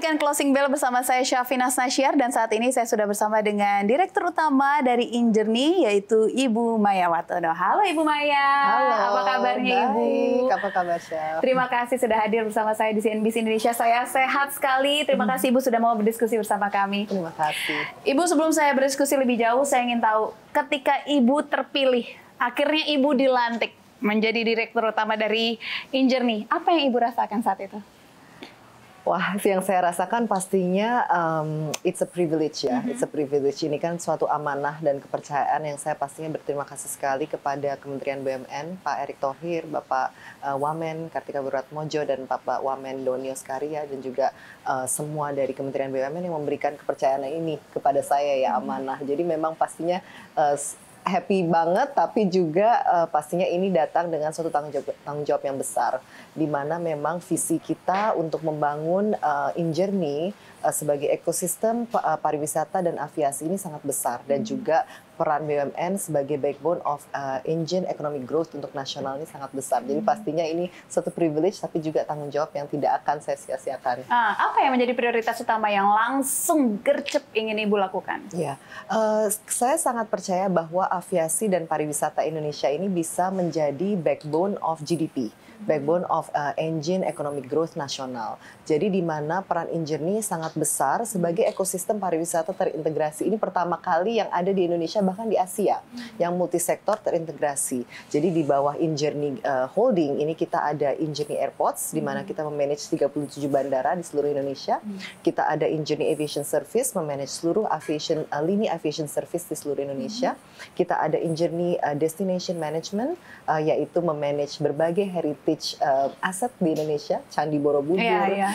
menyaksikan Closing Bell bersama saya Syafina Nasyar dan saat ini saya sudah bersama dengan Direktur Utama dari Injourney yaitu Ibu Maya Watono. Halo Ibu Maya. Halo. Apa kabarnya Baik. Ibu? Apa kabar Syaf? Terima kasih sudah hadir bersama saya di CNBC Indonesia. Saya sehat sekali. Terima kasih Ibu sudah mau berdiskusi bersama kami. Terima kasih. Ibu, sebelum saya berdiskusi lebih jauh, saya ingin tahu ketika Ibu terpilih, akhirnya Ibu dilantik menjadi Direktur Utama dari Injourney, apa yang Ibu rasakan saat itu? Wah, yang saya rasakan pastinya it's a privilege ya. It's a privilege. Ini kan suatu amanah dan kepercayaan yang saya pastinya berterima kasih sekali kepada Kementerian BUMN, Pak Erick Thohir, Bapak Wamen Kartika Wiratoatmojo, dan Bapak Wamen Doni Oskaria, dan juga semua dari Kementerian BUMN yang memberikan kepercayaan ini kepada saya ya, amanah. Jadi memang pastinya happy banget, tapi juga pastinya ini datang dengan suatu tanggung jawab yang besar, di mana memang visi kita untuk membangun Injourney sebagai ekosistem pariwisata dan aviasi ini sangat besar, dan juga peran BUMN sebagai backbone of engine economic growth untuk nasional ini sangat besar. Jadi pastinya ini suatu privilege, tapi juga tanggung jawab yang tidak akan saya sia-siakan. Apa yang menjadi prioritas utama yang langsung gercep ingin Ibu lakukan? Ya, saya sangat percaya bahwa aviasi dan pariwisata Indonesia ini bisa menjadi backbone of GDP. Backbone of engine economic growth nasional. Jadi di mana peran Injourney sangat besar sebagai ekosistem pariwisata terintegrasi. Ini pertama kali yang ada di Indonesia, bahkan di Asia, yang multisektor terintegrasi. Jadi di bawah Injourney Holding ini kita ada Injourney Airports, di mana kita memanage 37 bandara di seluruh Indonesia. Kita ada Injourney Aviation Service, memanage seluruh lini aviation service di seluruh Indonesia. Kita ada Injourney Destination Management, yaitu memanage berbagai heritage aset di Indonesia, Candi Borobudur,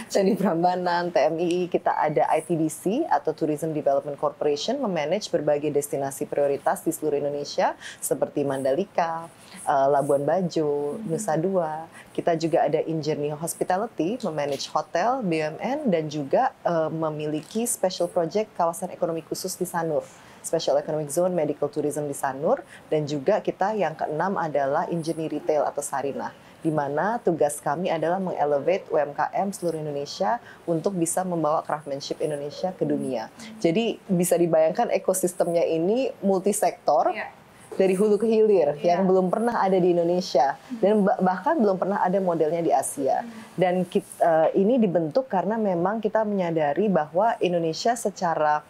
Candi Prambanan, TMI. Kita ada ITDC atau Tourism Development Corporation, memanage berbagai destinasi prioritas di seluruh Indonesia seperti Mandalika, Labuan Bajo, Nusa Dua. Kita juga ada Injourney Hospitality, memanage hotel, BUMN, dan juga memiliki special project kawasan ekonomi khusus di Sanur. Special Economic Zone Medical Tourism di Sanur, dan juga kita yang keenam adalah Injourney Retail atau Sarinah, di mana tugas kami adalah mengelevate UMKM seluruh Indonesia untuk bisa membawa craftsmanship Indonesia ke dunia. Jadi bisa dibayangkan ekosistemnya ini multisektor, dari hulu ke hilir, yang belum pernah ada di Indonesia, dan bahkan belum pernah ada modelnya di Asia. Dan ini dibentuk karena memang kita menyadari bahwa Indonesia secara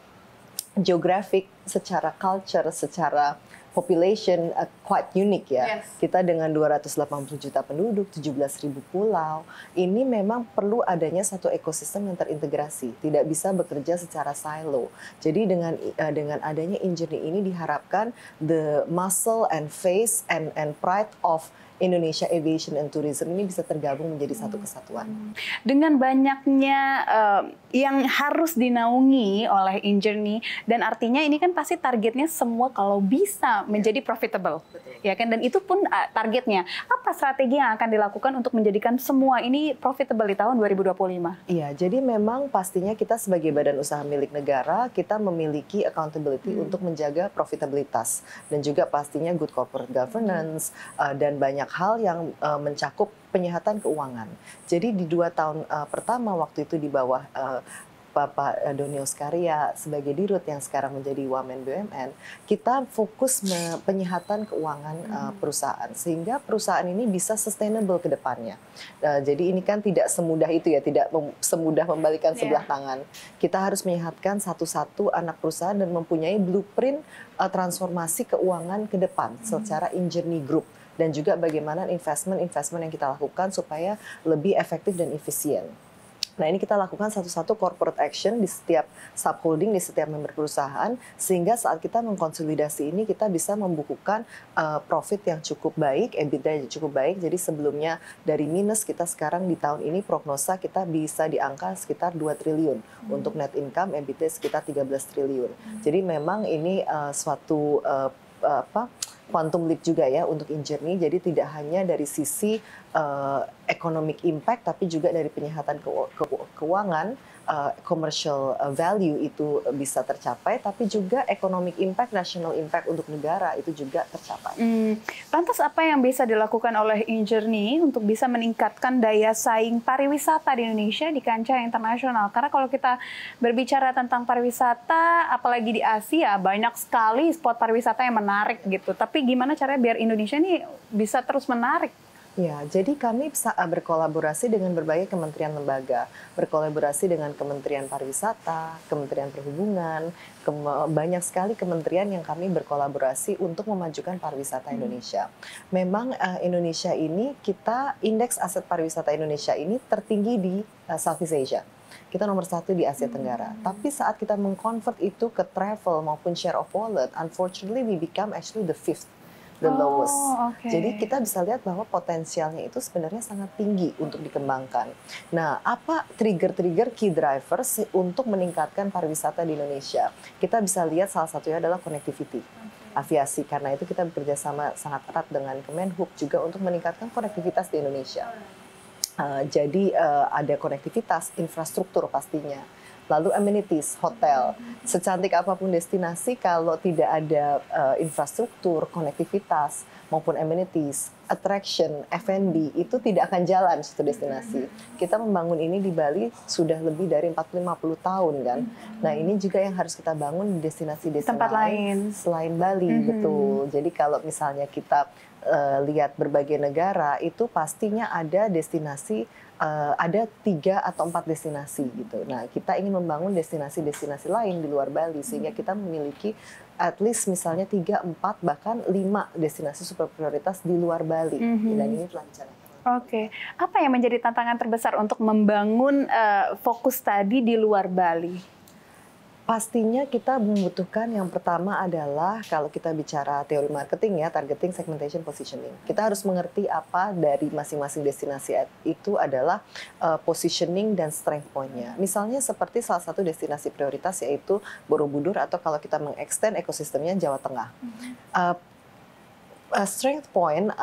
geografik, secara culture, secara population quite unique ya. Kita dengan 280 juta penduduk, 17.000 pulau, ini memang perlu adanya satu ekosistem yang terintegrasi, tidak bisa bekerja secara silo. Jadi dengan adanya Injourney ini diharapkan the muscle and face and pride of Indonesia Aviation and Tourism ini bisa tergabung menjadi satu kesatuan. Dengan banyaknya yang harus dinaungi oleh Injourney, dan artinya ini kan pasti targetnya semua kalau bisa menjadi profitable. Betul. Ya kan, dan itu pun targetnya. Apa strategi yang akan dilakukan untuk menjadikan semua ini profitable di tahun 2025? Iya, jadi memang pastinya kita sebagai badan usaha milik negara, kita memiliki accountability untuk menjaga profitabilitas, dan juga pastinya good corporate governance, dan banyak hal yang mencakup penyehatan keuangan. Jadi di 2 tahun pertama waktu itu di bawah Bapak Doni Oskaria sebagai Dirut yang sekarang menjadi Wamen BUMN, kita fokus penyehatan keuangan perusahaan, sehingga perusahaan ini bisa sustainable ke depannya. Jadi ini kan tidak semudah itu ya, tidak semudah membalikan sebelah tangan. Kita harus menyehatkan satu-satu anak perusahaan dan mempunyai blueprint transformasi keuangan ke depan secara Injourney Group. Dan juga bagaimana investment yang kita lakukan supaya lebih efektif dan efisien. Nah, ini kita lakukan satu-satu corporate action di setiap subholding, di setiap member perusahaan, sehingga saat kita mengkonsolidasi ini kita bisa membukukan profit yang cukup baik, EBITDA yang cukup baik. Jadi sebelumnya dari minus, kita sekarang di tahun ini prognosa kita bisa di angka sekitar 2 triliun. Untuk net income, EBITDA sekitar 13 triliun. Jadi memang ini suatu quantum leap juga ya untuk Injourney. Jadi tidak hanya dari sisi economic impact, tapi juga dari penyehatan keuangan, commercial value itu bisa tercapai, tapi juga economic impact, national impact untuk negara itu juga tercapai. Lantas apa yang bisa dilakukan oleh Injourney untuk bisa meningkatkan daya saing pariwisata di Indonesia di kancah internasional? Karena kalau kita berbicara tentang pariwisata, apalagi di Asia, banyak sekali spot pariwisata yang menarik gitu. Tapi gimana caranya biar Indonesia ini bisa terus menarik? Ya, jadi kami bisa berkolaborasi dengan berbagai kementerian lembaga, berkolaborasi dengan Kementerian Pariwisata, Kementerian Perhubungan, banyak sekali kementerian yang kami berkolaborasi untuk memajukan pariwisata Indonesia. Memang Indonesia ini, indeks aset pariwisata Indonesia ini tertinggi di Southeast Asia. Kita nomor 1 di Asia Tenggara. Tapi saat kita mengconvert itu ke travel maupun share of wallet, unfortunately we become actually the 5th. The lowest. Jadi kita bisa lihat bahwa potensialnya itu sebenarnya sangat tinggi untuk dikembangkan. Nah, apa trigger-trigger key drivers untuk meningkatkan pariwisata di Indonesia? Kita bisa lihat salah satunya adalah connectivity. Aviasi, karena itu kita bekerja sama sangat erat dengan Kemenhub juga untuk meningkatkan konektivitas di Indonesia. Jadi ada konektivitas, infrastruktur pastinya. Lalu amenities, hotel. Secantik apapun destinasi, kalau tidak ada infrastruktur, konektivitas, maupun amenities, attraction, F&B, itu tidak akan jalan suatu destinasi. Kita membangun ini di Bali sudah lebih dari 40-50 tahun kan. Nah ini juga yang harus kita bangun di destinasi-destinasi tempat lain selain Bali, betul. Jadi kalau misalnya kita lihat berbagai negara, itu pastinya ada destinasi, ada 3 atau 4 destinasi gitu. Nah, kita ingin membangun destinasi-destinasi lain di luar Bali sehingga kita memiliki at least misalnya 3, 4 bahkan 5 destinasi super prioritas di luar Bali. Dan ini telah dicanangkan. Oke, apa yang menjadi tantangan terbesar untuk membangun fokus tadi di luar Bali? Pastinya kita membutuhkan yang pertama adalah kalau kita bicara teori marketing ya, targeting, segmentation, positioning. Kita harus mengerti apa dari masing-masing destinasi itu adalah positioning dan strength point-nya. Misalnya seperti salah satu destinasi prioritas yaitu Borobudur atau kalau kita mengextend ekosistemnya Jawa Tengah. Strength point,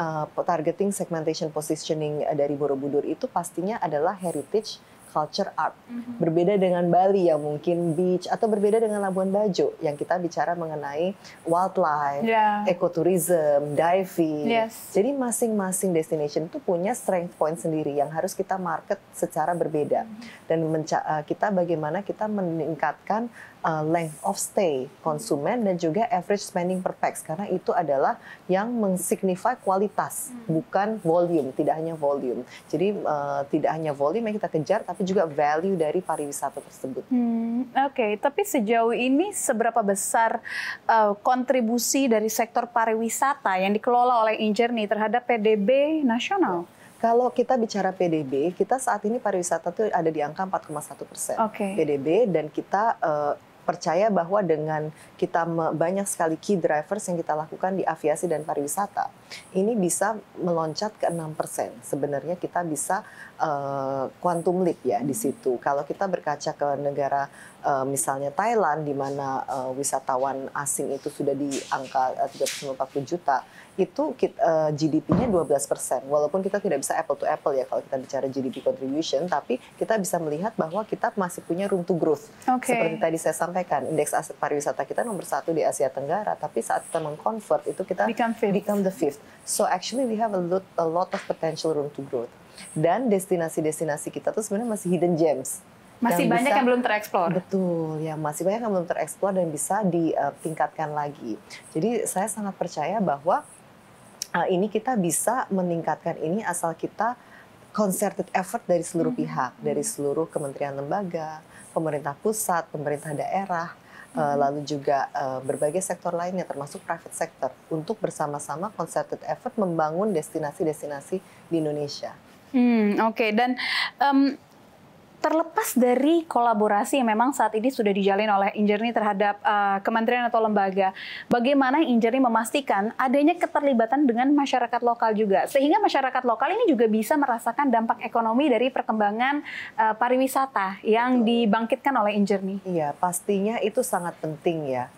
targeting, segmentation, positioning dari Borobudur itu pastinya adalah heritage, culture, art. Berbeda dengan Bali yang mungkin beach, atau berbeda dengan Labuan Bajo yang kita bicara mengenai wildlife, ecotourism, diving. Jadi masing-masing destination itu punya strength point sendiri yang harus kita market secara berbeda. Dan kita bagaimana kita meningkatkan length of stay konsumen dan juga average spending per pax, karena itu adalah yang mensignify kualitas, bukan volume, tidak hanya volume. Jadi tidak hanya volume yang kita kejar, tapi juga value dari pariwisata tersebut. Oke, tapi sejauh ini seberapa besar kontribusi dari sektor pariwisata yang dikelola oleh Injourney terhadap PDB nasional? Kalau kita bicara PDB, kita saat ini pariwisata tuh ada di angka 4,1% PDB, dan kita percaya bahwa dengan kita banyak sekali key drivers yang kita lakukan di aviasi dan pariwisata, ini bisa meloncat ke 6%. Sebenarnya kita bisa quantum leap ya di situ. Kalau kita berkaca ke negara misalnya Thailand, di mana wisatawan asing itu sudah di angka 340 juta, itu GDP-nya 12%. Walaupun kita tidak bisa apple to apple ya kalau kita bicara GDP contribution, tapi kita bisa melihat bahwa kita masih punya room to growth. Seperti tadi saya sampaikan, indeks aset pariwisata kita nomor 1 di Asia Tenggara, tapi saat kita mengconvert itu kita become the 5th. So actually we have a lot of potential room to growth. Dan destinasi-destinasi kita tuh sebenarnya masih hidden gems. Masih banyak yang belum tereksplor. Betul, ya masih banyak yang belum tereksplor dan bisa ditingkatkan lagi. Jadi saya sangat percaya bahwa ini kita bisa meningkatkan ini asal kita concerted effort dari seluruh pihak, dari seluruh kementerian lembaga, pemerintah pusat, pemerintah daerah, lalu juga berbagai sektor lainnya termasuk private sector untuk bersama-sama concerted effort membangun destinasi-destinasi di Indonesia. Oke, dan terlepas dari kolaborasi yang memang saat ini sudah dijalin oleh Injourney terhadap kementerian atau lembaga, bagaimana Injourney memastikan adanya keterlibatan dengan masyarakat lokal juga, sehingga masyarakat lokal ini juga bisa merasakan dampak ekonomi dari perkembangan pariwisata yang dibangkitkan oleh Injourney? Iya, pastinya itu sangat penting ya.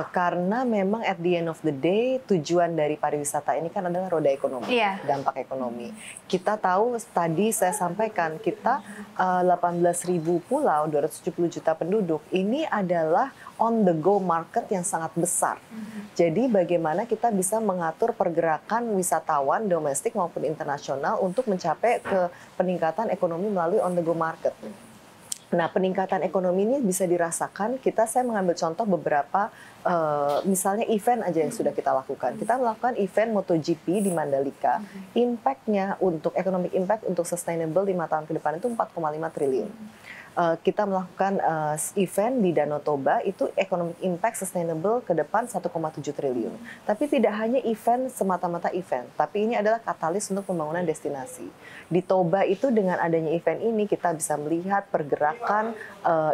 Karena memang at the end of the day tujuan dari pariwisata ini kan adalah roda ekonomi, dampak ekonomi. Kita tahu tadi saya sampaikan kita 18.000 pulau, 270 juta penduduk, ini adalah on the go market yang sangat besar. Jadi bagaimana kita bisa mengatur pergerakan wisatawan domestik maupun internasional untuk mencapai ke peningkatan ekonomi melalui on the go market. Nah, peningkatan ekonomi ini bisa dirasakan. Saya mengambil contoh beberapa, misalnya event aja yang sudah kita lakukan. Kita melakukan event MotoGP di Mandalika. Impact-nya untuk economic impact untuk sustainable 5 tahun ke depan itu 4,5 triliun. Kita melakukan event di Danau Toba, itu economic impact sustainable ke depan 1,7 triliun. Tapi tidak hanya event semata-mata event, tapi ini adalah katalis untuk pembangunan destinasi. Di Toba itu dengan adanya event ini kita bisa melihat pergerakan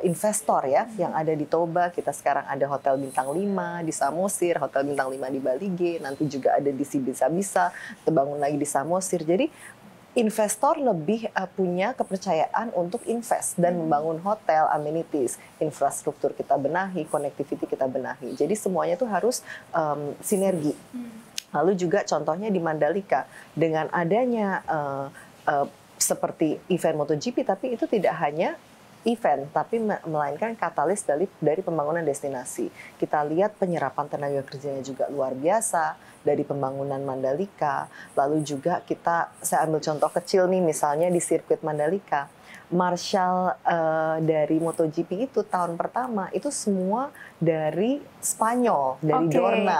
investor ya yang ada di Toba. Kita sekarang ada Hotel Bintang 5 di Samosir, Hotel Bintang 5 di Balige, nanti juga ada di Sibisa-bisa, terbangun lagi di Samosir. Jadi investor lebih punya kepercayaan untuk invest dan membangun hotel, amenities, infrastruktur kita benahi, connectivity kita benahi. Jadi semuanya itu harus sinergi. Lalu juga contohnya di Mandalika dengan adanya seperti event MotoGP, tapi itu tidak hanya event, tapi melainkan katalis dari pembangunan destinasi. Kita lihat penyerapan tenaga kerjanya juga luar biasa dari pembangunan Mandalika. Lalu juga saya ambil contoh kecil nih, misalnya di sirkuit Mandalika. Marshal dari MotoGP itu tahun pertama itu semua dari Spanyol, dari Dorna,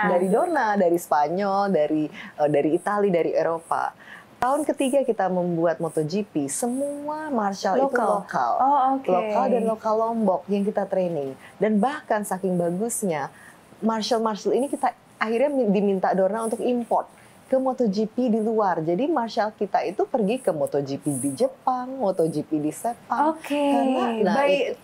dari Dorna, dari Spanyol, dari Italia, dari Eropa. Tahun ketiga kita membuat MotoGP, semua marshal itu lokal. Lokal dan lokal Lombok yang kita training. Dan bahkan saking bagusnya, marshal ini kita akhirnya diminta Dorna untuk import ke MotoGP di luar. Jadi marshal kita itu pergi ke MotoGP di Jepang, MotoGP di Sepang.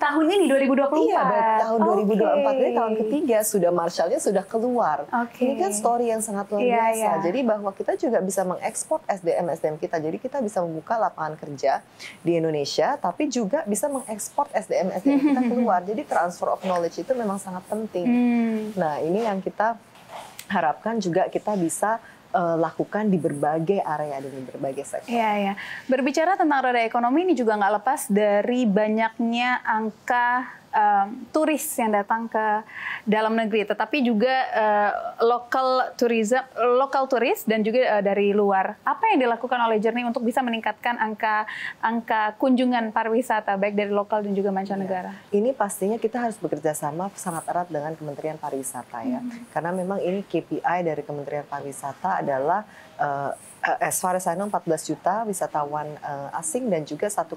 Tahun ini 2024. Iya, tahun 2024. Jadi tahun ketiga sudah marshalnya sudah keluar. Ini kan story yang sangat luar biasa. Jadi bahwa kita juga bisa mengekspor SDM kita. Jadi kita bisa membuka lapangan kerja di Indonesia, tapi juga bisa mengekspor SDM kita keluar. Jadi transfer of knowledge itu memang sangat penting. Nah, ini yang kita harapkan juga kita bisa lakukan di berbagai area dan di berbagai sektor. Iya. Berbicara tentang roda ekonomi ini juga nggak lepas dari banyaknya angka turis yang datang ke dalam negeri, tetapi juga lokal turis dan juga dari luar. Apa yang dilakukan oleh Journey untuk bisa meningkatkan angka kunjungan pariwisata baik dari lokal dan juga mancanegara? Ini pastinya kita harus bekerja sama sangat erat dengan Kementerian Pariwisata ya, karena memang ini KPI dari Kementerian Pariwisata adalah as far as I know 14 juta wisatawan asing dan juga 1,2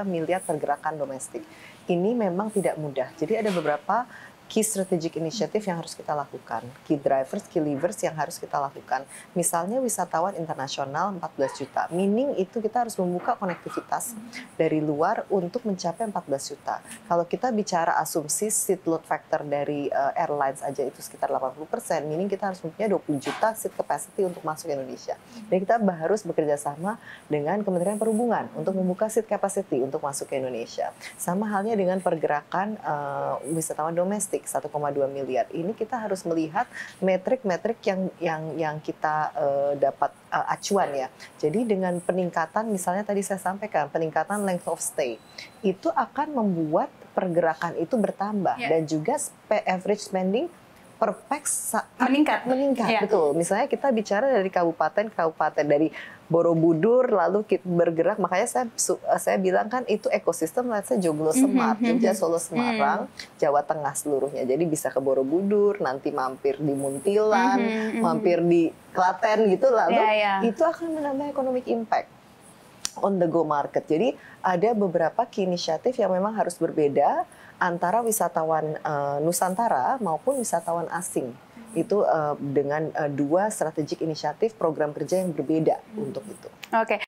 miliar pergerakan domestik. Ini memang tidak mudah. Jadi ada beberapa key strategic initiative yang harus kita lakukan, key drivers, key levers yang harus kita lakukan. Misalnya wisatawan internasional 14 juta, meaning itu kita harus membuka konektivitas dari luar untuk mencapai 14 juta. Kalau kita bicara asumsi seat load factor dari airlines aja itu sekitar 80%, meaning kita harus mempunyai 20 juta seat capacity untuk masuk ke Indonesia. Dan kita harus bekerja sama dengan Kementerian Perhubungan untuk membuka seat capacity untuk masuk ke Indonesia. Sama halnya dengan pergerakan wisatawan domestik. 1,2 miliar ini kita harus melihat metrik-metrik yang kita dapat acuan ya. Jadi dengan peningkatan, misalnya tadi saya sampaikan peningkatan length of stay itu akan membuat pergerakan itu bertambah dan juga average spending per pax meningkat. Betul. Misalnya kita bicara dari kabupaten ke kabupaten, dari Borobudur lalu kita bergerak, makanya saya bilang kan itu ekosistem, let's say Joglo Semar, Jogja, Solo, Semarang, Jawa Tengah seluruhnya. Jadi bisa ke Borobudur, nanti mampir di Muntilan, mampir di Klaten gitu, lalu itu akan menambah economic impact on the go market. Jadi ada beberapa key inisiatif yang memang harus berbeda antara wisatawan Nusantara maupun wisatawan asing. Itu dengan dua strategic inisiatif program kerja yang berbeda untuk itu. Oke.